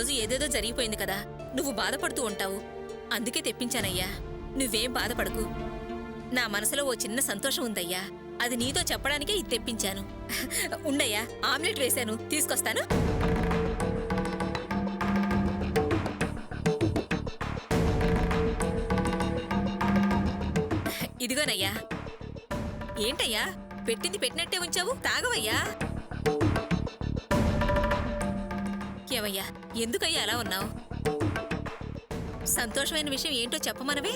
రోజు ఏదేదో జరిగిపోయింది కదా, నువ్వు బాధపడుతూ ఉంటావు. అందుకే తెప్పించానయ్యా. నువ్వేం బాధపడకు. నా మనసులో ఓ చిన్న సంతోషం ఉందయ్యా. అది నీతో చెప్పడానికే ఇది తెప్పించాను. ఉండయ్యా, ఆమ్లెట్ వేశాను, తీసుకొస్తాను. ఇదిగోనయ్యా. ఏంటయ్యా, పెట్టింది పెట్టినట్టే ఉంచావు, తాగవయ్యా. ఏమయ్యా, ఎందుకయ్యా అలా ఉన్నావు? సంతోషమైన విషయం ఏంటో చెప్పమనవే.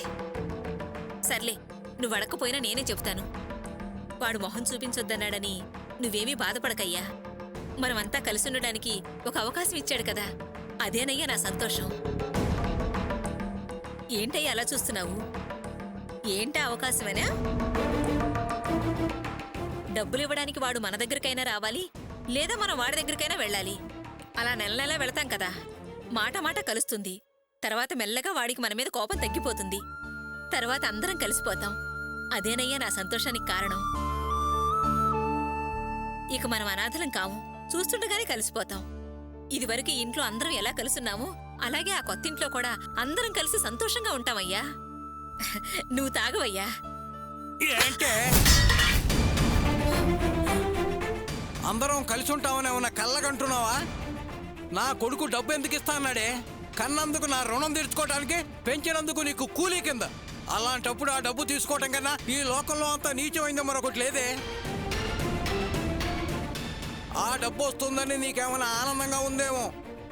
సర్లే, నువ్వు అడగకపోయినా నేనే చెప్తాను. వాడు మొహం చూపించొద్దన్నాడని నువ్వేమీ బాధపడకయ్యా. మనమంతా కలిసుండడానికి ఒక అవకాశం ఇచ్చాడు కదా, అదేనయ్యా నా సంతోషం. ఏంటయ్యా అలా చూస్తున్నావు? ఏంటా అవకాశమేనా? డబ్బులు ఇవ్వడానికి వాడు మన దగ్గరికైనా రావాలి, లేదా మనం వాడి దగ్గరికైనా వెళ్ళాలి. అలా నెల నెలా వెళతాం కదా, మాట మాట కలుస్తుంది. తర్వాత మెల్లగా వాడికి మన మీద కోపం తగ్గిపోతుంది. తర్వాత అందరం కలిసిపోతాం. అదేనయ్యా నా సంతోషానికి కారణం. ఇక మనం అనాథలం కాము, చూస్తుండగానే కలిసిపోతాం. ఇదివరకు ఈ ఇంట్లో అందరం ఎలా కలుసున్నామో అలాగే ఆ కొత్తింట్లో కూడా అందరం కలిసి సంతోషంగా ఉంటామయ్యా. నువ్వు తాగవయ్యా. ఏంటే అందరం కలిసి ఉంటామని ఏమన్నా కళ్ళగంటున్నావా? నా కొడుకు డబ్బు ఎందుకు ఇస్తా అన్నాడే? కన్నందుకు నా రుణం తీర్చుకోవడానికి, పెంచినందుకు నీకు కూలీ కింద. అలాంటప్పుడు ఆ డబ్బు తీసుకోవటం కన్నా ఈ లోకంలో అంతా నీచమైందో మరొకటి లేదే. ఆ డబ్బు వస్తుందని నీకేమైనా ఆనందంగా ఉందేమో,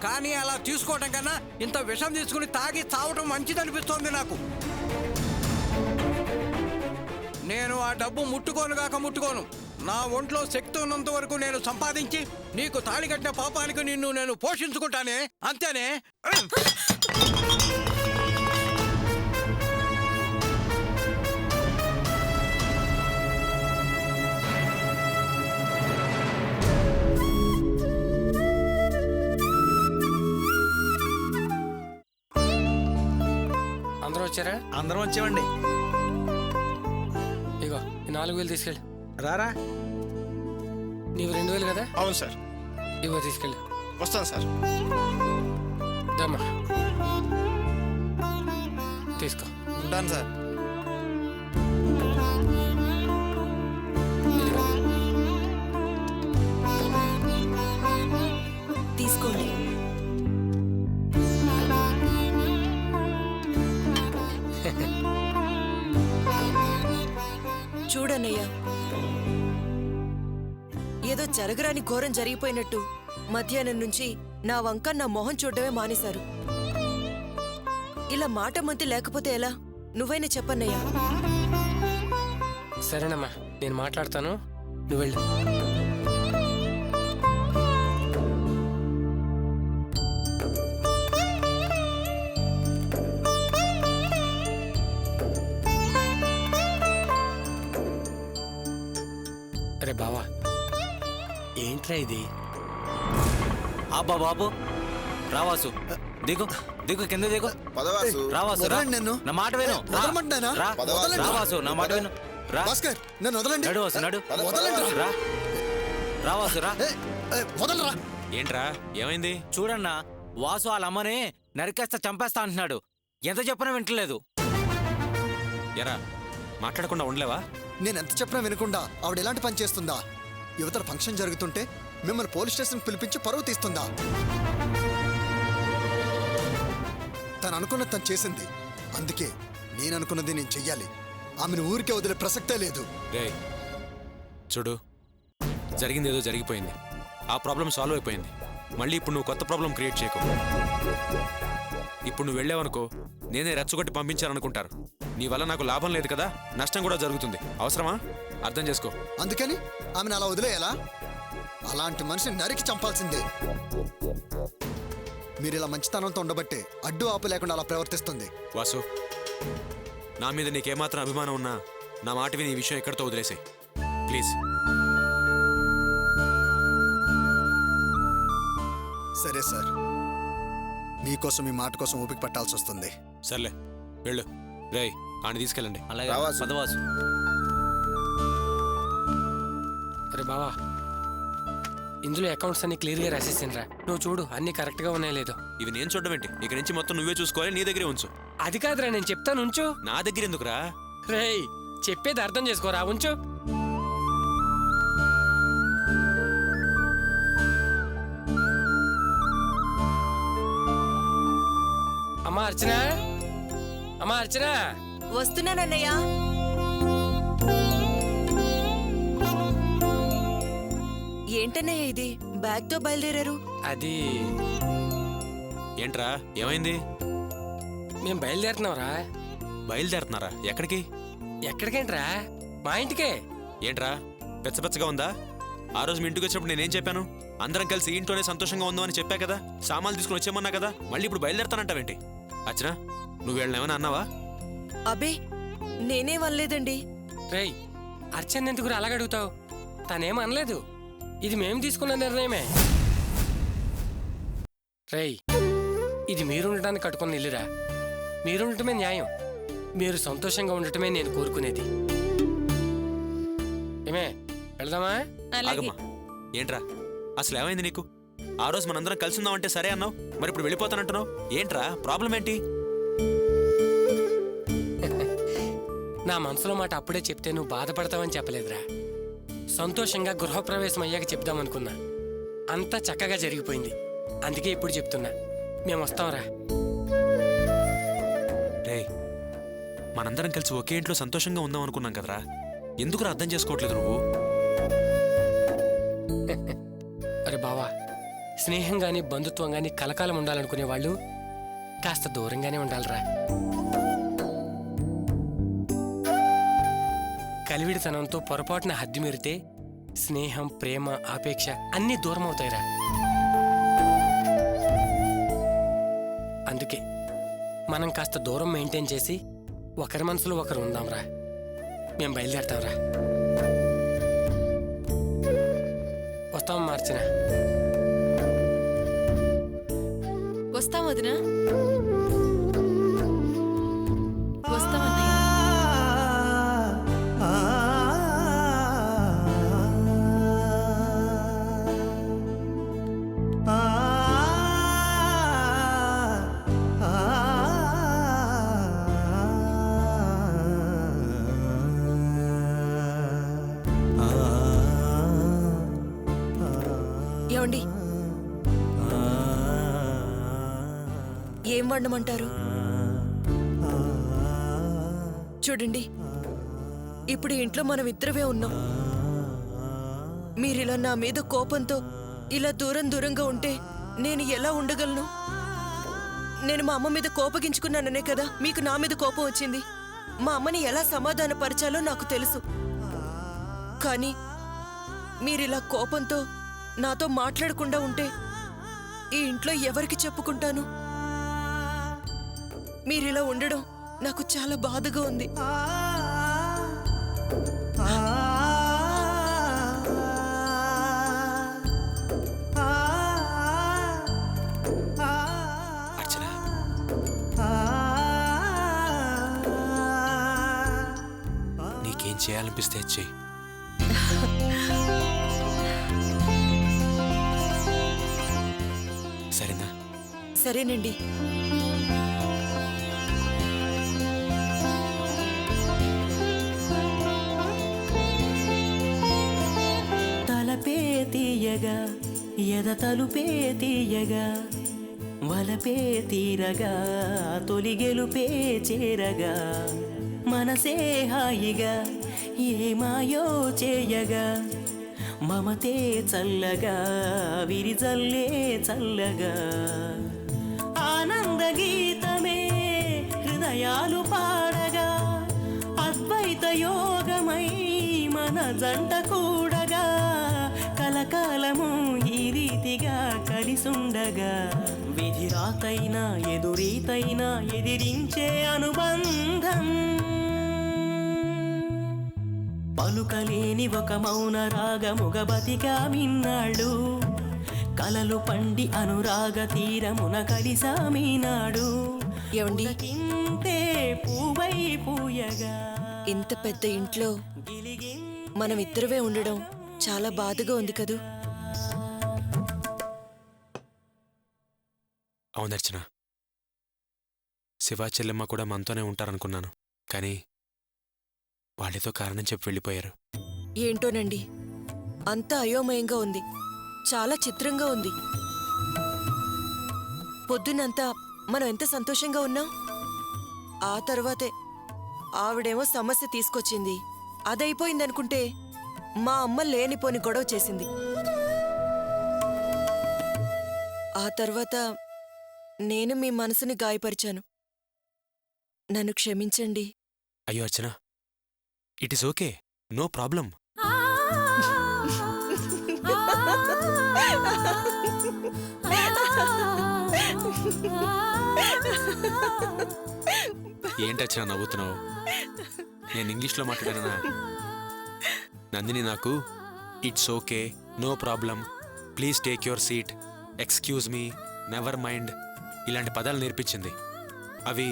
కానీ అలా తీసుకోవటం కన్నా ఇంత విషం తీసుకుని తాగి చావటం మంచిదనిపిస్తోంది నాకు. నేను ఆ డబ్బు ముట్టుకోను. నా ఒంట్లో శక్తి ఉన్నంత వరకు నేను సంపాదించి నీకు తాళి కట్టిన పాపానికి నిన్ను నేను పోషించుకుంటానే, అంతేనే. అందరూ వచ్చారా? అందరం వచ్చామండి. ఇగో ఈ 4000 తీసుకెళ్ళి. రారా. నీవు 2000 కదా? అవును సార్. ఇగో తీసుకెళ్ళి. వస్తాను సార్. దమ్మా తీసుకో. ఉంటాను సార్. తీసుకోండి. చూడన్నయ్య, ఏదో జరగరాని ఘోరం జరిగిపోయినట్టు మధ్యాహ్నం నుంచి నా వంక నా మొహం చూడడమే మానేశారు. ఇలా మాట మంతి లేకపోతే ఎలా? నువ్వైనా చెప్పన్నయ్యా. సరేనమ్మా, నేను మాట్లాడతాను, నువ్వు వెళ్ళు. అరే బావా, ఏంట్రా ఇది? అబ్బా బాబు, రావాసు దిగు దిగు, కింద దిగు. పదవాసు. రావాసు రా. నా మాట విను. రావాసు నా మాట విను. రా. భాస్కర్, నన్ను వదలండి. నడు వాసు, నడు. వదలండి రా. రావాసు రా. వదలరా. ఏంట్రా, ఏమైంది? చూడన్నా, వాసు వాళ్ళ అమ్మని నరికేస్తా చంపేస్తా అంటున్నాడు. ఎంత చెప్పినా వింటలేదు. ఎరా, మాట్లాడకుండా ఉండలేవా? నేనెంత చెప్పినా వినకుండా ఆవిడ ఎలాంటి పని చేస్తుందా? యువతల ఫంక్షన్ జరుగుతుంటే మిమ్మల్ని పోలీస్ స్టేషన్ పిలిపించి పరువు తీస్తుందా? తను అనుకున్నది తను చేసింది. అందుకే నేను అనుకున్నది నేను చెయ్యాలి. ఆమెను ఊరికే వదిలే ప్రసక్తే లేదు. రేయ్ చూడు, జరిగింది ఏదో జరిగిపోయింది. ఆ ప్రాబ్లం సాల్వ్ అయిపోయింది. మళ్ళీ ఇప్పుడు నువ్వు కొత్త ప్రాబ్లం క్రియేట్ చేయకు. ఇప్పుడు నువ్వు వెళ్ళావనుకో, నేనే రెచ్చగొట్టి పంపించాననుకుంటారు. నీ వల్ల నాకు లాభం లేదు కదా, నష్టం కూడా జరుగుతుంది. అవసరమా? అర్థం చేసుకో. అందుకని ఆమెను అలా వదిలేయాలా? అలాంటి మనిషిని నరికి చంపాల్సిందే. మీరు ఇలా మంచితనంతో ఉండబట్టే అడ్డు ఆపు లేకుండా అలా ప్రవర్తిస్తుంది. వాసు, నా మీద నీకేమాత్రం అభిమానం ఉన్నా నా మాట విని ఈ విషయం ఎక్కడితో వదిలేసాయి ప్లీజ్. సరే సార్, మీకోసం ఈ మాట కోసం ఊపికి పట్టాల్సి వస్తుంది. సర్లే వెళ్ళు. రేయ్, ఆని తీసుకెళ్ళండి. అలాగే పదవాసు. అరే బావా, ఇందులో అకౌంట్స్ అన్ని క్లియర్గా రాసేసిండ్రా. నువ్వు చూడు అన్ని కరెక్ట్గా ఉన్నాయో లేదో. ఇవి నేను చూడడం ఏంటి? ఇక నుంచి మొత్తం నువ్వే చూసుకోవాలి, నీ దగ్గరే ఉంచు. అది కాదురా, నేను చెప్తాను ఉంచు. నా దగ్గర ఎందుకురా? రేయ్ చెప్పేది అర్థం చేసుకోరా, ఉంచు. అమ్మా అర్చన, అమ్మా అర్చన. వస్తున్నానన్నయ్య. ఏంటన్నయ్య ఇది? బ్యాగ్తో బయలుదేరారు? అది ఏంట్రా ఏమైంది? మేము బయలుదేరుతున్నావురా. బయలుదేరుతున్నారా? ఎక్కడికి? ఎక్కడికేంట్రా? మా ఇంటికే. ఏంట్రా పెచ్చపెచ్చగా ఉందా? ఆ రోజు మీ ఇంటికి వచ్చినప్పుడు నేనేం చెప్పాను? అందరం కలిసి ఇంట్లోనే సంతోషంగా ఉందామని చెప్పా కదా, సామాన్లు తీసుకుని వచ్చేమన్నా కదా, మళ్ళీ ఇప్పుడు బయలుదేరుతానంటావేంటి? అచ్చనా నువ్వు వెళ్ళినేమన్నా అన్నావా? అబే నేనేం అనలేదండి. రేయ్ అర్చన ఎందుకు అలాగడుగుతావు? తనేం అనలేదు. ఇది మేము తీసుకున్న నిర్ణయమే. రేయ్ ఇది మీరుండటానికి కట్టుకున్న ఇల్లురా. మీరుండటమే న్యాయం. మీరు సంతోషంగా ఉండటమే నేను కోరుకునేది. ఏమే వెళదామా? ఆగమ్మా. ఏంట్రా అసలు ఏమైంది నీకు? ఆ రోజు మనందరం కలిసి ఉందామంటే సరే అన్నావు, మరి ఇప్పుడు వెళ్ళిపోతానంటున్నావు. ఏంట్రా ప్రాబ్లం ఏంటి? నా మనసులో మాట అప్పుడే చెప్తే నువ్వు బాధపడతావని చెప్పలేదురా. సంతోషంగా గృహప్రవేశం అయ్యాక చెప్దామనుకున్నా. అంతా చక్కగా జరిగిపోయింది. అందుకే ఇప్పుడు చెప్తున్నా, మేము వస్తాంరా. రేయ్ మనందరం కలిసి ఒకే ఇంట్లో సంతోషంగా ఉందాం అనుకున్నాం కదరా, ఎందుకురా అర్థం చేసుకోవట్లేదు నువ్వు? అరే బావా, స్నేహం గాని బంధుత్వం గాని కలకాలం ఉండాలనుకునే వాళ్ళు కాస్త దూరంగానే ఉండాలిరా. కలివిడితనంతో పొరపాటున హద్దు మీరితే స్నేహం, ప్రేమ, ఆపేక్ష అన్నీ దూరం అవుతాయిరా. అందుకే మనం కాస్త దూరం మెయింటైన్ చేసి ఒకరి మనసులో ఒకరు ఉందాంరా. మేము బయలుదేరతాంరా. వస్తాం మార్చిన. వస్తాం వదినా. వస్తామన్నయ్య. ఏమండి ఏం వండమంటారు? చూడండి, ఇప్పుడు ఇంట్లో మనం ఇద్దరమే ఉన్నాం. మీరిలా నా మీద కోపంతో ఇలా దూరంగా ఉంటే నేను ఎలా ఉండగలను? నేను మా అమ్మ మీద కోపగించుకున్నాననే కదా మీకు నా మీద కోపం వచ్చింది. మా అమ్మని ఎలా సమాధానపరచాలో నాకు తెలుసు. కానీ మీరిలా కోపంతో నాతో మాట్లాడకుండా ఉంటే ఈ ఇంట్లో ఎవరికి చెప్పుకుంటాను? మీరిలా ఉండడం నాకు చాలా బాధగా ఉంది. అర్చన నీకేం చేయాలనిపిస్తే చెయ్యి. సరేనా? సరేనండి. తలపే తీయగా ఎద తలుపే తీయగా వలపే తీరగా తొలి గెలుపే చేరగా మనసే హాయిగా ఏమాయో చేయగా మమతే చల్లగా విరిజల్లే చల్లగా ఆనంద గీతమే హృదయాలు పాడగా అద్వైత యోగమై మన జంట కూడగా కలకాలము ఈ రీతిగా కలిసుండగా విధిరాతైనా ఎదురీతైనా ఎదిరించే అనుబంధం పలుకలేని ఒక మౌన రాగముగ బతిగా మిన్నాడు కలలు పండి అనురాగ తీరమున కలిసామీనాడు ఏమండి, ఇంతే పూవై పూయగా ఇంత పెద్ద ఇంట్లో మనం ఇద్దరమే ఉండడం చాలా బాధగా ఉంది కదూ. అవును అర్చన, శివ చెల్లెమ్మ కూడా మనతోనే ఉంటారనుకున్నాను, కానీ వాళ్ళేదో కారణం చెప్పి వెళ్ళిపోయారు. ఏంటోనండి, అంతా అయోమయంగా ఉంది. చాలా చిత్రంగా ఉంది. పొద్దునంతా మనం ఎంత సంతోషంగా ఉన్నాం, ఆ తర్వాతే ఆవిడేమో సమస్య తీసుకొచ్చింది. అదైపోయిందనుకుంటే మా అమ్మ లేనిపోని గొడవ చేసింది. ఆ తర్వాత నేను మీ మనసుని గాయపరిచాను. నన్ను క్షమించండి. అయ్యో Archana, it is okay, no problem. ఏంటర్చన నవ్వుతున్నావు? నేను ఇంగ్లీష్లో మాట్లాడానా? నందిని నాకు it's okay, no problem, please take your seat, excuse me, never mind ఇలాంటి పదాలు నేర్పించింది. అవి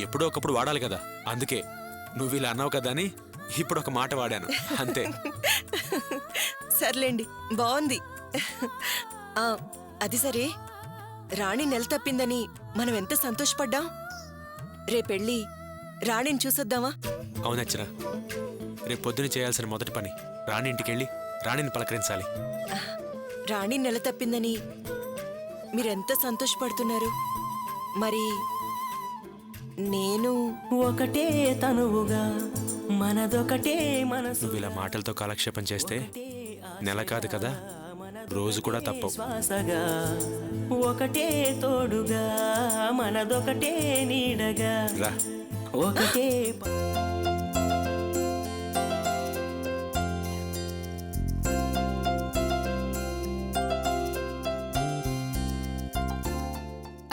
ఎప్పుడో ఒకప్పుడు వాడాలి కదా, అందుకే నువ్వు ఇలా అన్నావు కదా అని ఇప్పుడు ఒక మాట వాడాను అంతే. సర్లేండి, బాగుంది. అది సరే, రాణి నెల తప్పిందని మనం ఎంత సంతోషపడ్డాం. రేపెళ్ళి రాణిని చూసొద్దామా? అవునచ్చరా, రేపు పొద్దున చేయాల్సిన మొదటి పని రాణి ఇంటికెళ్ళి రాణిని పలకరించాలి. రాణి నెల తప్పిందని మీరెంత సంతోషపడుతున్నారు. మరి నేను ఒకటే తనువుగా మనదొకటే మనసు. నువ్వు ఇలా మాటలతో కాలక్షేపం చేస్తే నెల కాదు కదా, రోజు కూడా తప్పవు. శ్వాసగా ఒకటే తోడుగా మనదొకటే నీడగా రా. ఒకటే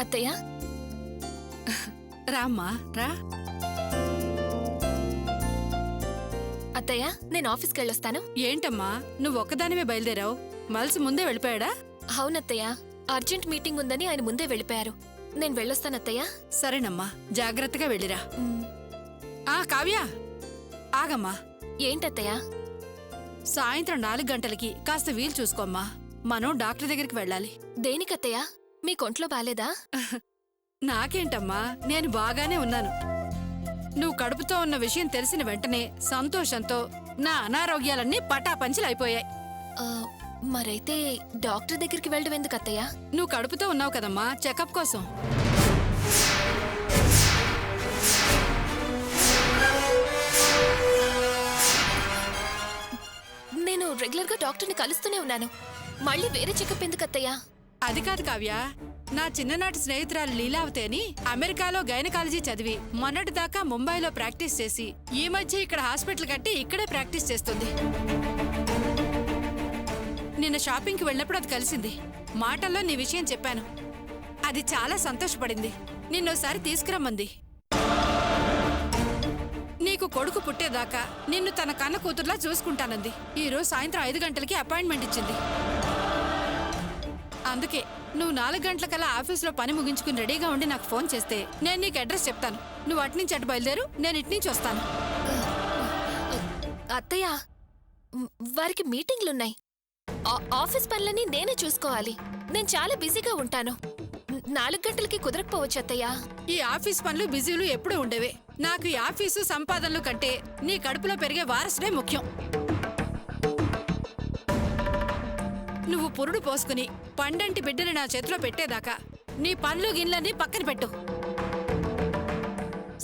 అత్తయ్య రామ్మా రా. అత్తయ్య, నేను ఆఫీస్కి వెళ్ళొస్తాను. ఏంటమ్మా నువ్వు ఒక్కదానివే బయలుదేరావు? మల్సి ముందే వెళ్ళిపోయాడా? అవునత్తయ్య, అర్జెంట్ మీటింగ్ ఉందని ఆయన ముందే వెళ్ళిపోయారు. నేను వెళ్ళొస్తానత్తయ్య. సరేనమ్మా, జాగ్రత్తగా వెళ్ళిరా. కావ్య, ఆగమ్మా. ఏంటత్తయ్య? సాయంత్రం 4 గంటలకి కాస్త వీలు చూసుకోమ్మా, మనం డాక్టర్ దగ్గరికి వెళ్ళాలి. దేనికత్తయ్య? మీ కొంట్లో బాలేదా? నాకేంటమ్మా, నేను బాగానే ఉన్నాను. నువ్వు కడుపుతో ఉన్న విషయం తెలిసిన వెంటనే సంతోషంతో నా అనారోగ్యాలన్నీ పటాపంచలు అయిపోయాయి. మరైతే డాక్టర్ దగ్గరికి వెళ్ళడం ఎందుకు అత్తయ్య? నువ్వు కడుపుతో ఉన్నావు కదమ్మా, చెకప్ కోసం. నేను రెగ్యులర్గా డాక్టర్ని కలుస్తూనే ఉన్నాను. మళ్ళీ వేరే చెకప్ ఎందుకు అత్తయ్య? అది కాదు కావ్య, నా చిన్ననాటి స్నేహితురాలు లీలావతి అని అమెరికాలో గైనకాలజీ చదివి మొన్నటిదాకా ముంబైలో ప్రాక్టీస్ చేసి ఈ మధ్య ఇక్కడ హాస్పిటల్ కట్టి ఇక్కడే ప్రాక్టీస్ చేస్తుంది. నిన్న షాపింగ్కి వెళ్ళినప్పుడు అది కలిసింది. మాటల్లో నీ విషయం చెప్పాను. అది చాలా సంతోషపడింది. నిన్నోసారి తీసుకురమ్మంది. నీకు కొడుకు పుట్టేదాకా నిన్ను తన కన్న కూతుర్లా చూసుకుంటానంది. ఈరోజు సాయంత్రం 5 గంటలకి అపాయింట్మెంట్ ఇచ్చింది. అందుకే నువ్వు 4 గంటలకల్లా ఆఫీసులో పని ముగించుకుని రెడీగా ఉండి నాకు ఫోన్ చేస్తే నేను నీకు అడ్రస్ చెప్తాను. నువ్వు అటునుంచి అటు బయలుదేరు, నేను ఇటునుంచి వస్తాను. అత్తయ్య, వారికి మీటింగ్లున్నాయి. ఆఫీస్ పనులని నేనే చూసుకోవాలి. నేను చాలా బిజీగా ఉంటాను. 4 గంటలకి కుదరకపోవచ్చు అత్తయ్య. ఈ ఆఫీస్ పనులు బిజీలు ఎప్పుడూ ఉండేవే. నాకు ఈ ఆఫీసు సంపాదనలు కంటే నీ కడుపులో పెరిగే వారసుడే ముఖ్యం. నువ్వు పురుడు పోసుకుని పండంటి బిడ్డని నా చేతిలో పెట్టేదాకా నీ పనులు గిన్నెలన్నీ పక్కన పెట్టు.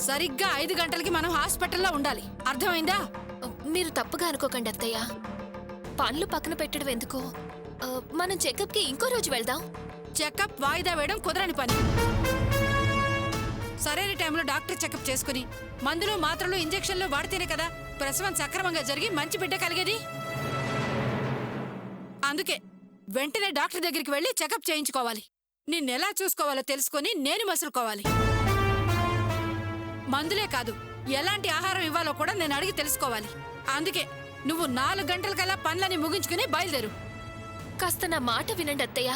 సరిగ్గా 5 గంటలకి మనం హాస్పిటల్లో ఉండాలి. అర్థమైందా? మీరు తప్పుగా అనుకోకండి అత్తయ్య. పనులు పక్కన పెట్టడం ఎందుకు? మనం చెకప్కి ఇంకో రోజు వెళ్దాం. చెకప్ వాయిదా వేయడం కుదరని పని. సరైన టైంలో డాక్టర్ చెకప్ చేసుకుని మందులు మాత్రలు ఇంజెక్షన్లు వాడితేనే కదా ప్రసవం సక్రమంగా జరిగి మంచి బిడ్డ కలిగేది. అందుకే వెంటనే డాక్టర్ దగ్గరికి వెళ్ళి చెకప్ చేయించుకోవాలి. నిన్నెలా చూసుకోవాలో తెలుసుకొని నేను మసులుకోవాలి. మందులే కాదు, ఎలాంటి ఆహారం ఇవ్వాలో కూడా నేను అడిగి తెలుసుకోవాలి. అందుకే నువ్వు 4 గంటలకల్లా పనులని ముగించుకుని బయలుదేరు. కాస్త నా మాట వినండి అత్తయ్య.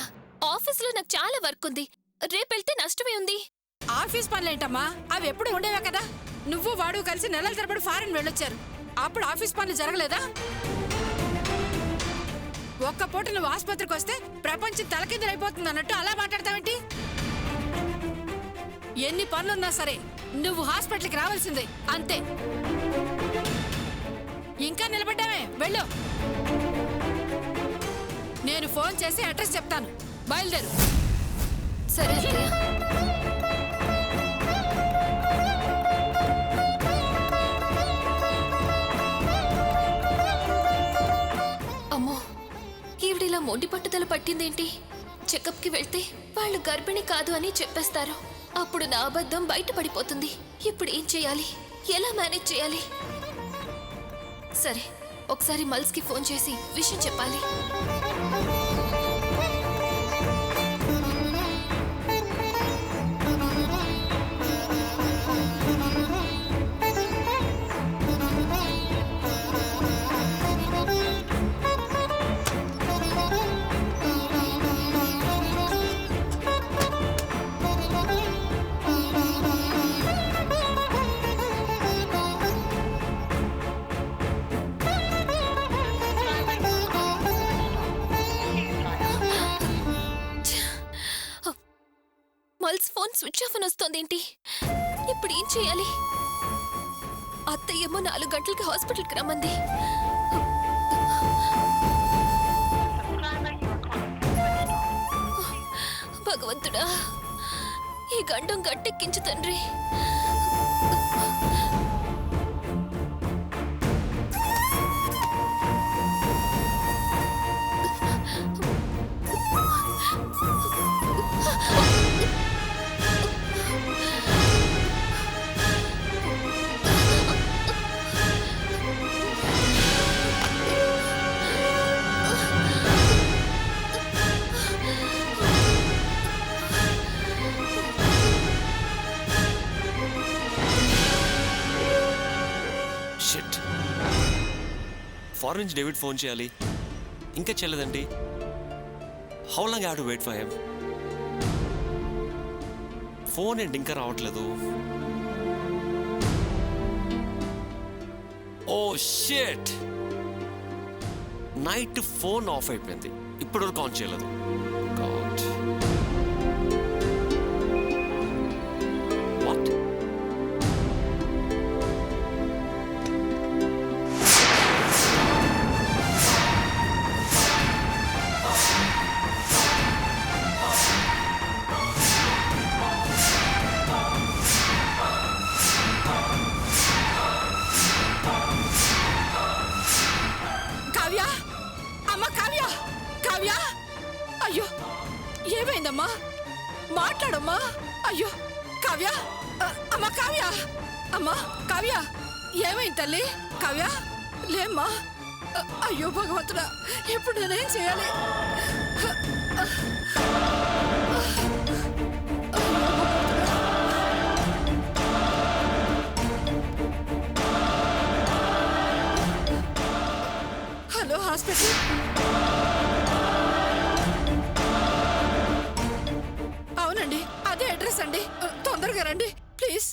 ఆఫీసులో నాకు చాలా వర్క్ ఉంది. రేపెళ్తే నష్టమే ఉంది. ఆఫీస్ పనులేంటమ్మా, అవి ఎప్పుడు ఉండేవే కదా. నువ్వు వాడు కలిసి నెలల తరబడి ఫారెన్ వెళ్ళొచ్చారు. అప్పుడు ఆఫీస్ పనులు జరగలేదా? ఒక్క పూట నువ్వు ఆసుపత్రికి వస్తే ప్రపంచం తలకిందులైపోతుంది అన్నట్టు అలా మాట్లాడతావేంటి? ఎన్ని పనులున్నా సరే నువ్వు హాస్పిటల్కి రావాల్సిందే, అంతే. ఇంకా నిలబడ్డామే, వెళ్ళు. నేను ఫోన్ చేసి అడ్రస్ చెప్తాను, బయలుదేరు. సరే అత్తయ్య. అమ్మో, ఈవిడిలా మొండి పట్టుదల పట్టిందేంటి? చెకప్కి వెళ్తే వాళ్ళు గర్భిణి కాదు అని చెప్పేస్తారు. అప్పుడు నా అబద్ధం బయటపడిపోతుంది. ఇప్పుడు ఏం చేయాలి? ఎలా మేనేజ్ చేయాలి? సరే, ఒకసారి మల్స్కి ఫోన్ చేసి విషయం చెప్పాలి. మల్స్ ఫోన్ స్విచ్ ఆఫ్ అని వస్తోందేంటి? ఇప్పుడు ఏం చేయాలి? అత్తయ్యేమో 4 గంటలకి హాస్పిటల్కి రమ్మంది. భగవంతుడా, ఈ గండం గట్టెక్కించు తండ్రి. షిట్, ఫారెన్ నుంచి డేవిడ్ ఫోన్ చేయాలి, ఇంకా చెల్లదండి. How long I have to wait for him? Phone ఏంటి ఇంకా రావట్లేదు? Oh shit, night phone off అయిపోయింది, ఇప్పటివరకు ఆన్ చేయలేదు. God, what? కావ్య, అమ్మ కావ్య, కావ్య, అయ్యో ఏమైందమ్మా? మాట్లాడమ్మా. అయ్యో కావ్య, అమ్మ కావ్య, అమ్మ కావ్య, ఏమైంది తల్లి? కావ్య లేమ్మా. అయ్యో భగవంతుడా, ఇప్పుడు నేనేం చేయాలి? Hello, hospital? అవునండి, అదే అడ్రస్ అండి. తొందరగా రండి ప్లీజ్.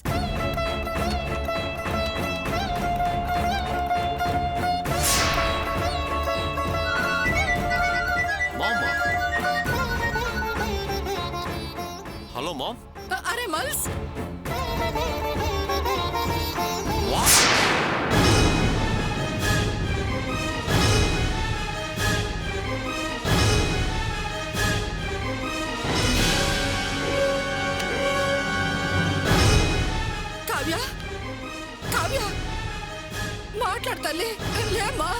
Hello ma'am. అరే మల్స్, కావ్య, కావ్య మాట్లాడతల్లి, లేమ్మా.